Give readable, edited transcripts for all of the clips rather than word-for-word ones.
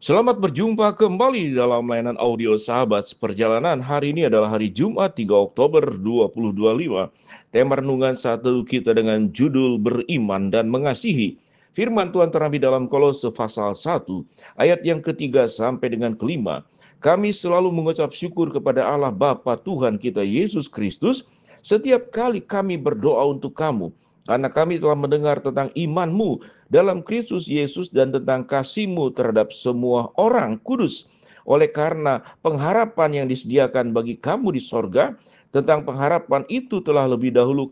Selamat berjumpa kembali dalam layanan audio Sahabat Seperjalanan. Hari ini adalah hari Jumat 3 Oktober 2025. Tema renungan saat teduh kita dengan judul Beriman dan Mengasihi. Firman Tuhan terambil dalam Kolose pasal 1, ayat yang ketiga sampai dengan kelima. Kami selalu mengucap syukur kepada Allah Bapa Tuhan kita Yesus Kristus setiap kali kami berdoa untuk kamu, karena kami telah mendengar tentang imanmu dalam Kristus Yesus dan tentang kasih-Mu terhadap semua orang kudus. Oleh karena pengharapan yang disediakan bagi kamu di sorga, tentang pengharapan itu telah lebih dahulu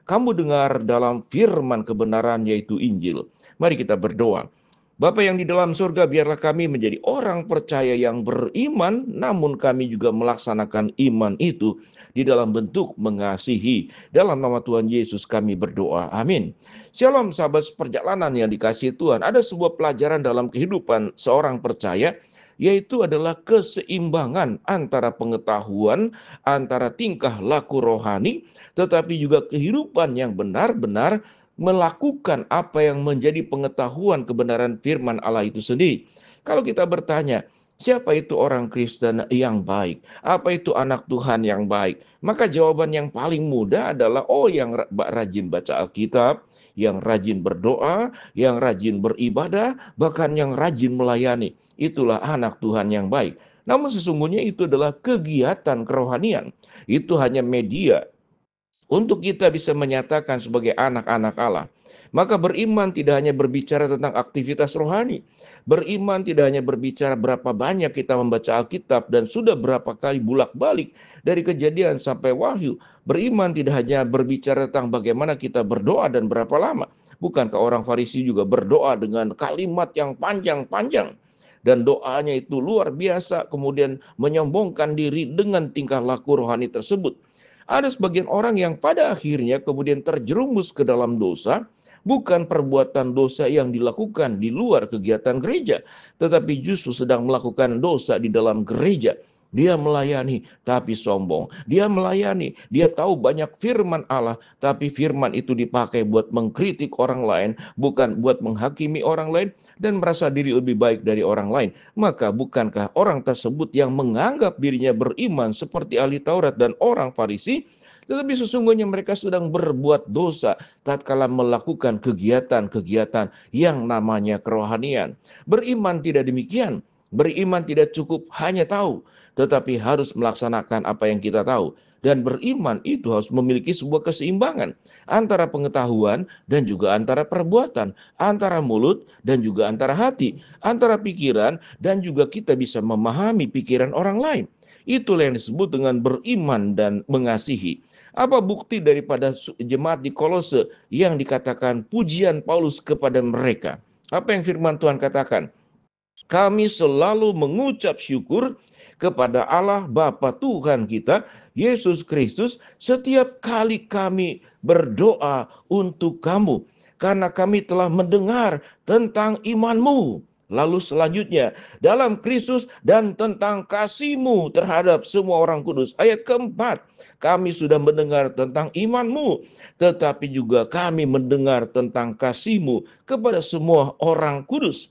kamu dengar dalam firman kebenaran, yaitu Injil. Mari kita berdoa. Bapa yang di dalam surga, biarlah kami menjadi orang percaya yang beriman, namun kami juga melaksanakan iman itu di dalam bentuk mengasihi. Dalam nama Tuhan Yesus kami berdoa. Amin. Shalom sahabat perjalanan yang dikasihi Tuhan. Ada sebuah pelajaran dalam kehidupan seorang percaya, yaitu adalah keseimbangan antara pengetahuan, antara tingkah laku rohani, tetapi juga kehidupan yang benar-benar melakukan apa yang menjadi pengetahuan kebenaran firman Allah itu sendiri. Kalau kita bertanya, siapa itu orang Kristen yang baik? Apa itu anak Tuhan yang baik? Maka jawaban yang paling mudah adalah, yang rajin baca Alkitab, yang rajin berdoa, yang rajin beribadah, bahkan yang rajin melayani. Itulah anak Tuhan yang baik. Namun sesungguhnya itu adalah kegiatan kerohanian. Itu hanya media untuk kita bisa menyatakan sebagai anak-anak Allah. Maka beriman tidak hanya berbicara tentang aktivitas rohani. Beriman tidak hanya berbicara berapa banyak kita membaca Alkitab dan sudah berapa kali bulak-balik dari Kejadian sampai Wahyu. Beriman tidak hanya berbicara tentang bagaimana kita berdoa dan berapa lama. Bukankah orang Farisi juga berdoa dengan kalimat yang panjang-panjang? Dan doanya itu luar biasa, kemudian menyombongkan diri dengan tingkah laku rohani tersebut. Ada sebagian orang yang pada akhirnya kemudian terjerumus ke dalam dosa, bukan perbuatan dosa yang dilakukan di luar kegiatan gereja, tetapi justru sedang melakukan dosa di dalam gereja. Dia melayani tapi sombong. Dia melayani, dia tahu banyak firman Allah, tapi firman itu dipakai buat mengkritik orang lain, bukan buat menghakimi orang lain dan merasa diri lebih baik dari orang lain. Maka bukankah orang tersebut yang menganggap dirinya beriman seperti ahli Taurat dan orang Farisi, tetapi sesungguhnya mereka sedang berbuat dosa tatkala melakukan kegiatan-kegiatan yang namanya kerohanian. Beriman tidak demikian. Beriman tidak cukup hanya tahu, tetapi harus melaksanakan apa yang kita tahu. Dan beriman itu harus memiliki sebuah keseimbangan antara pengetahuan dan juga antara perbuatan, antara mulut dan juga antara hati, antara pikiran dan juga kita bisa memahami pikiran orang lain. Itulah yang disebut dengan beriman dan mengasihi. Apa bukti daripada jemaat di Kolose yang dikatakan pujian Paulus kepada mereka? Apa yang firman Tuhan katakan? Kami selalu mengucap syukur kepada Allah Bapa Tuhan kita, Yesus Kristus, setiap kali kami berdoa untuk kamu, karena kami telah mendengar tentang imanmu. Lalu selanjutnya, dalam Kristus dan tentang kasih-Mu terhadap semua orang kudus. Ayat keempat, kami sudah mendengar tentang imanmu, tetapi juga kami mendengar tentang kasih-Mu kepada semua orang kudus.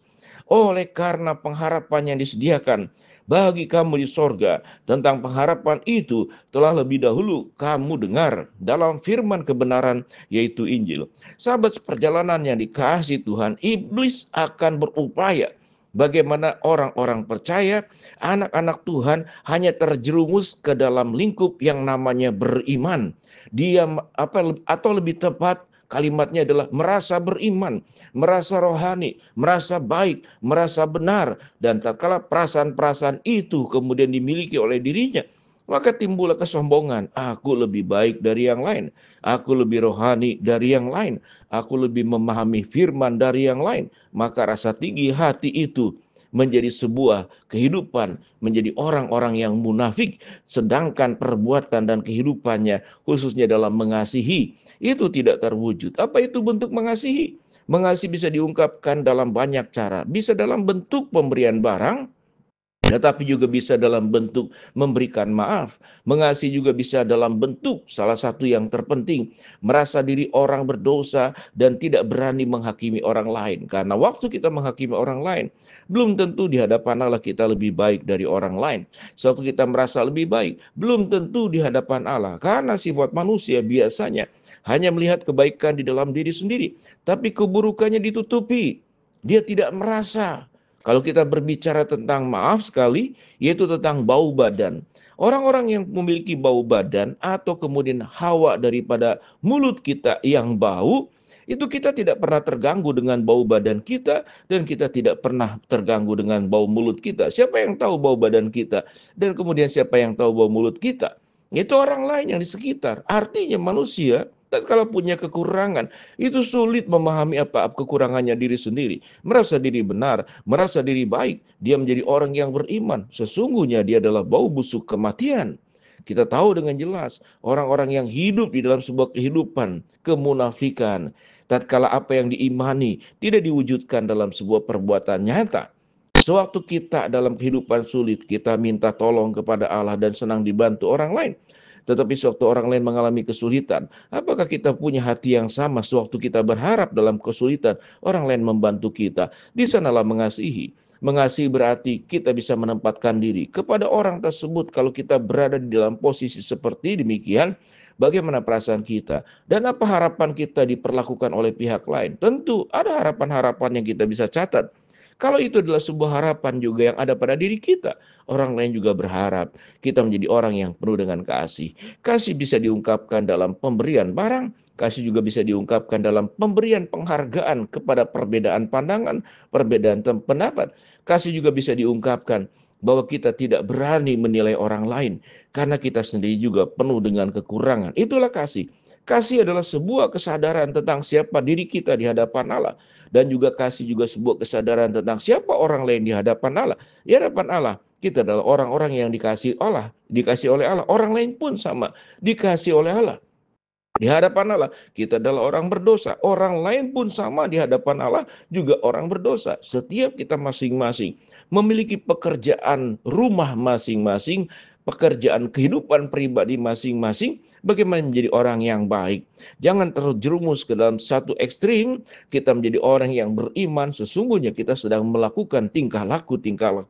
Oleh karena pengharapan yang disediakan bagi kamu di sorga, tentang pengharapan itu telah lebih dahulu kamu dengar dalam firman kebenaran, yaitu Injil. Sahabat seperjalanan yang dikasihi Tuhan, iblis akan berupaya bagaimana orang-orang percaya, anak-anak Tuhan hanya terjerumus ke dalam lingkup yang namanya beriman. Dia atau lebih tepat kalimatnya adalah merasa beriman, merasa rohani, merasa baik, merasa benar. Dan tatkala perasaan-perasaan itu kemudian dimiliki oleh dirinya, maka timbullah kesombongan. Aku lebih baik dari yang lain. Aku lebih rohani dari yang lain. Aku lebih memahami firman dari yang lain. Maka rasa tinggi hati itu menjadi sebuah kehidupan, menjadi orang-orang yang munafik, sedangkan perbuatan dan kehidupannya, khususnya dalam mengasihi, itu tidak terwujud. Apa itu bentuk mengasihi? Mengasihi bisa diungkapkan dalam banyak cara. Bisa dalam bentuk pemberian barang, Tetapi juga bisa dalam bentuk memberikan maaf. Mengasihi juga bisa dalam bentuk salah satu yang terpenting, merasa diri orang berdosa dan tidak berani menghakimi orang lain. Karena waktu kita menghakimi orang lain, belum tentu di hadapan Allah kita lebih baik dari orang lain. Suatu kita merasa lebih baik, belum tentu di hadapan Allah. Karena sifat manusia biasanya hanya melihat kebaikan di dalam diri sendiri, tapi keburukannya ditutupi. Dia tidak merasa. Kalau kita berbicara tentang maaf sekali, yaitu tentang bau badan. Orang-orang yang memiliki bau badan atau kemudian hawa daripada mulut kita yang bau, itu kita tidak pernah terganggu dengan bau badan kita dan kita tidak pernah terganggu dengan bau mulut kita. Siapa yang tahu bau badan kita dan kemudian siapa yang tahu bau mulut kita? Itu orang lain yang di sekitar. Artinya manusia kalau punya kekurangan, itu sulit memahami apa kekurangannya diri sendiri. Merasa diri benar, merasa diri baik. Dia menjadi orang yang beriman. Sesungguhnya dia adalah bau busuk kematian. Kita tahu dengan jelas orang-orang yang hidup di dalam sebuah kehidupan kemunafikan. Tatkala apa yang diimani tidak diwujudkan dalam sebuah perbuatan nyata. Sewaktu kita dalam kehidupan sulit, kita minta tolong kepada Allah dan senang dibantu orang lain. Tetapi sewaktu orang lain mengalami kesulitan, apakah kita punya hati yang sama sewaktu kita berharap dalam kesulitan orang lain membantu kita? Di sanalah mengasihi. Mengasihi berarti kita bisa menempatkan diri kepada orang tersebut. Kalau kita berada di dalam posisi seperti demikian, bagaimana perasaan kita? Dan apa harapan kita diperlakukan oleh pihak lain? Tentu ada harapan-harapan yang kita bisa catat. Kalau itu adalah sebuah harapan juga yang ada pada diri kita, orang lain juga berharap kita menjadi orang yang penuh dengan kasih. Kasih bisa diungkapkan dalam pemberian barang, kasih juga bisa diungkapkan dalam pemberian penghargaan kepada perbedaan pandangan, perbedaan pendapat. Kasih juga bisa diungkapkan bahwa kita tidak berani menilai orang lain karena kita sendiri juga penuh dengan kekurangan. Itulah kasih. Kasih adalah sebuah kesadaran tentang siapa diri kita di hadapan Allah. Dan juga kasih juga sebuah kesadaran tentang siapa orang lain di hadapan Allah. Di hadapan Allah, kita adalah orang-orang yang dikasih Allah, dikasih oleh Allah. Orang lain pun sama, dikasih oleh Allah. Di hadapan Allah, kita adalah orang berdosa. Orang lain pun sama di hadapan Allah, juga orang berdosa. Setiap kita masing-masing memiliki pekerjaan rumah masing-masing, pekerjaan kehidupan pribadi masing-masing, bagaimana menjadi orang yang baik. Jangan terjerumus ke dalam satu ekstrim, kita menjadi orang yang beriman, sesungguhnya kita sedang melakukan tingkah laku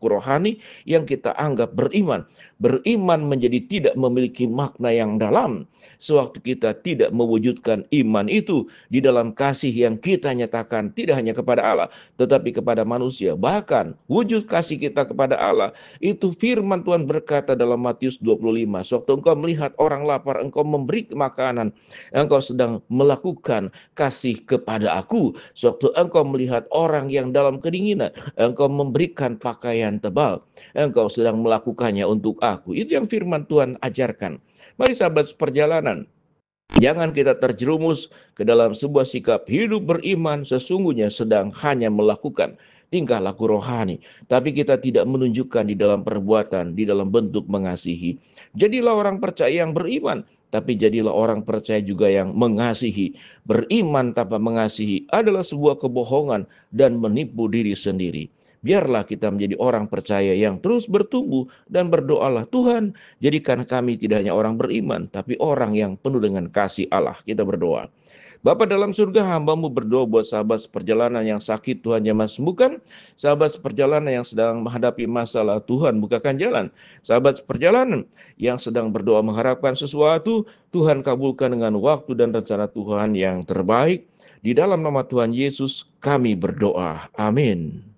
rohani yang kita anggap beriman. Beriman menjadi tidak memiliki makna yang dalam, sewaktu kita tidak mewujudkan iman itu di dalam kasih yang kita nyatakan tidak hanya kepada Allah, tetapi kepada manusia. Bahkan wujud kasih kita kepada Allah, itu firman Tuhan berkata dalam Matius 25, sewaktu engkau melihat orang lapar, engkau memberi makanan, engkau sedang melakukan kasih kepada aku. Sewaktu engkau melihat orang yang dalam kedinginan, engkau memberikan pakaian tebal, engkau sedang melakukannya untuk aku. Itu yang firman Tuhan ajarkan. Mari sahabat seperjalanan, jangan kita terjerumus ke dalam sebuah sikap hidup beriman sesungguhnya sedang hanya melakukan tingkah laku rohani, tapi kita tidak menunjukkan di dalam perbuatan, di dalam bentuk mengasihi. Jadilah orang percaya yang beriman, tapi jadilah orang percaya juga yang mengasihi. Beriman tanpa mengasihi adalah sebuah kebohongan dan menipu diri sendiri. Biarlah kita menjadi orang percaya yang terus bertumbuh dan berdoalah, Tuhan, jadikan kami tidak hanya orang beriman, tapi orang yang penuh dengan kasih Allah. Kita berdoa. Bapa dalam surga, hamba-Mu berdoa buat sahabat seperjalanan yang sakit, Tuhan jamah sembuhkan. Sahabat seperjalanan yang sedang menghadapi masalah, Tuhan bukakan jalan. Sahabat seperjalanan yang sedang berdoa mengharapkan sesuatu, Tuhan kabulkan dengan waktu dan rencana Tuhan yang terbaik. Di dalam nama Tuhan Yesus kami berdoa. Amin.